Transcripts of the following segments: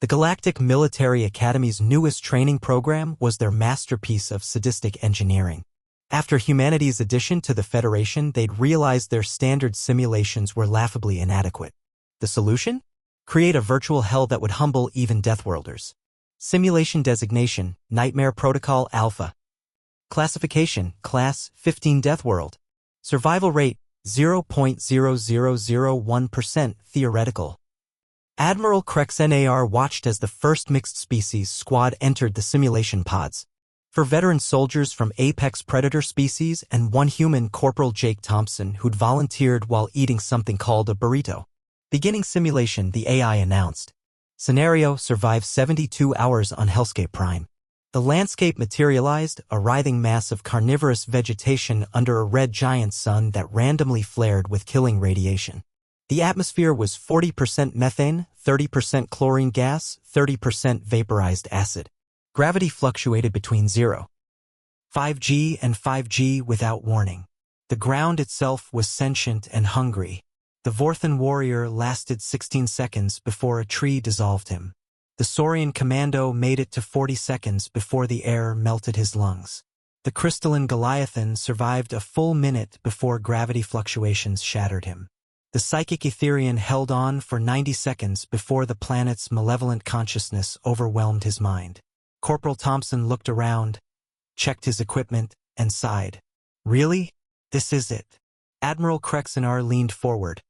The Galactic Military Academy's newest training program was their masterpiece of sadistic engineering. After humanity's addition to the Federation, they'd realized their standard simulations were laughably inadequate. The solution? Create a virtual hell that would humble even Deathworlders. Simulation designation, Nightmare Protocol Alpha. Classification, Class 15 Deathworld. Survival rate, 0.0001% theoretical. Admiral Krexnar watched as the first mixed species squad entered the simulation pods. For veteran soldiers from Apex Predator species and one human, Corporal Jake Thompson, who'd volunteered while eating something called a burrito. Beginning simulation, the AI announced. Scenario, survive 72 hours on Hellscape Prime. The landscape materialized, a writhing mass of carnivorous vegetation under a red giant sun that randomly flared with killing radiation. The atmosphere was 40% methane, 30% chlorine gas, 30% vaporized acid. Gravity fluctuated between 0.5G and 5G without warning. The ground itself was sentient and hungry. The Vorthan warrior lasted 16 seconds before a tree dissolved him. The Saurian commando made it to 40 seconds before the air melted his lungs. The crystalline Goliathan survived a full minute before gravity fluctuations shattered him. The psychic Etherian held on for 90 seconds before the planet's malevolent consciousness overwhelmed his mind. Corporal Thompson looked around, checked his equipment, and sighed. Really? This is it. Admiral Krexnar leaned forward,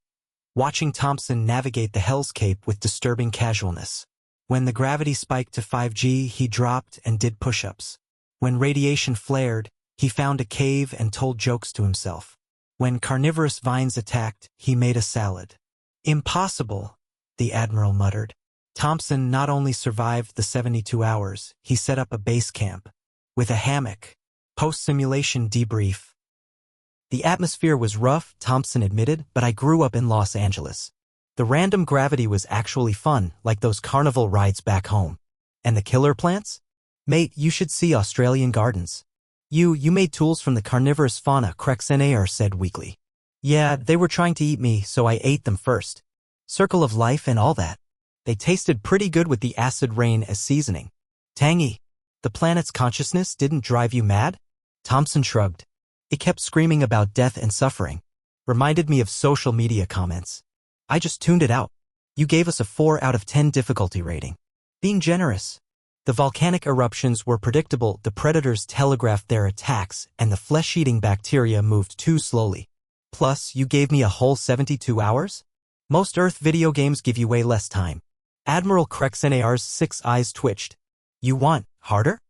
watching Thompson navigate the hellscape with disturbing casualness. When the gravity spiked to 5G, he dropped and did push-ups. When radiation flared, he found a cave and told jokes to himself. When carnivorous vines attacked, he made a salad. Impossible, the Admiral muttered. Thompson not only survived the 72 hours, he set up a base camp. With a hammock. Post-simulation debrief. The atmosphere was rough, Thompson admitted, but I grew up in Los Angeles. The random gravity was actually fun, like those carnival rides back home. And the killer plants? Mate, you should see Australian gardens. You made tools from the carnivorous fauna, Krexnar said weakly. Yeah, they were trying to eat me, so I ate them first. Circle of life and all that. They tasted pretty good with the acid rain as seasoning. Tangy. The planet's consciousness didn't drive you mad? Thompson shrugged. It kept screaming about death and suffering. Reminded me of social media comments. I just tuned it out. You gave us a 4 out of 10 difficulty rating. Being generous. The volcanic eruptions were predictable, the predators telegraphed their attacks, and the flesh-eating bacteria moved too slowly. Plus, you gave me a whole 72 hours? Most Earth video games give you way less time. Admiral Krexnar's 6 eyes twitched. You want harder?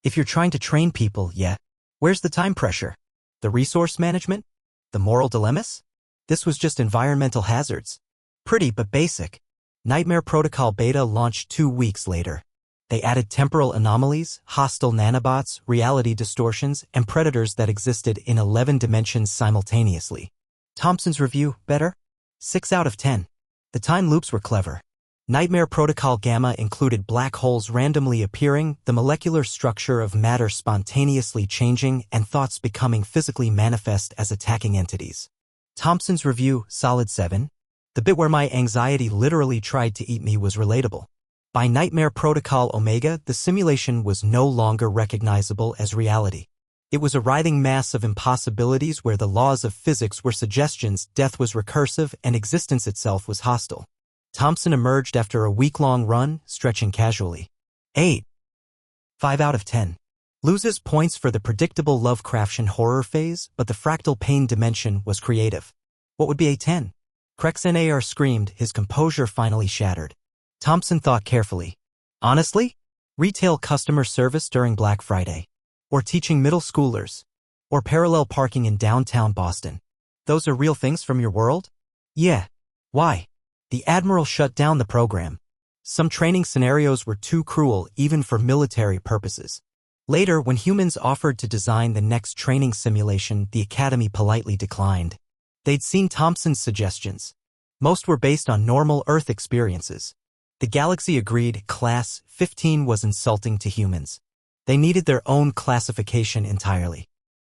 If you're trying to train people, yeah. Where's the time pressure? The resource management? The moral dilemmas? This was just environmental hazards. Pretty but basic. Nightmare Protocol Beta launched 2 weeks later. They added temporal anomalies, hostile nanobots, reality distortions, and predators that existed in 11 dimensions simultaneously. Thompson's review, better? 6 out of 10. The time loops were clever. Nightmare Protocol Gamma included black holes randomly appearing, the molecular structure of matter spontaneously changing, and thoughts becoming physically manifest as attacking entities. Thompson's review, solid 7. The bit where my anxiety literally tried to eat me was relatable. By Nightmare Protocol Omega, the simulation was no longer recognizable as reality. It was a writhing mass of impossibilities where the laws of physics were suggestions, death was recursive, and existence itself was hostile. Thompson emerged after a week-long run, stretching casually. 8. 5 out of 10. Loses points for the predictable Lovecraftian horror phase, but the fractal pain dimension was creative. What would be a 10? Krexnar screamed, his composure finally shattered. Thompson thought carefully. Honestly? Retail customer service during Black Friday. Or teaching middle schoolers. Or parallel parking in downtown Boston. Those are real things from your world? Yeah. Why? The Admiral shut down the program. Some training scenarios were too cruel even for military purposes. Later, when humans offered to design the next training simulation, the Academy politely declined. They'd seen Thompson's suggestions. Most were based on normal Earth experiences. The galaxy agreed Class 15 was insulting to humans. They needed their own classification entirely.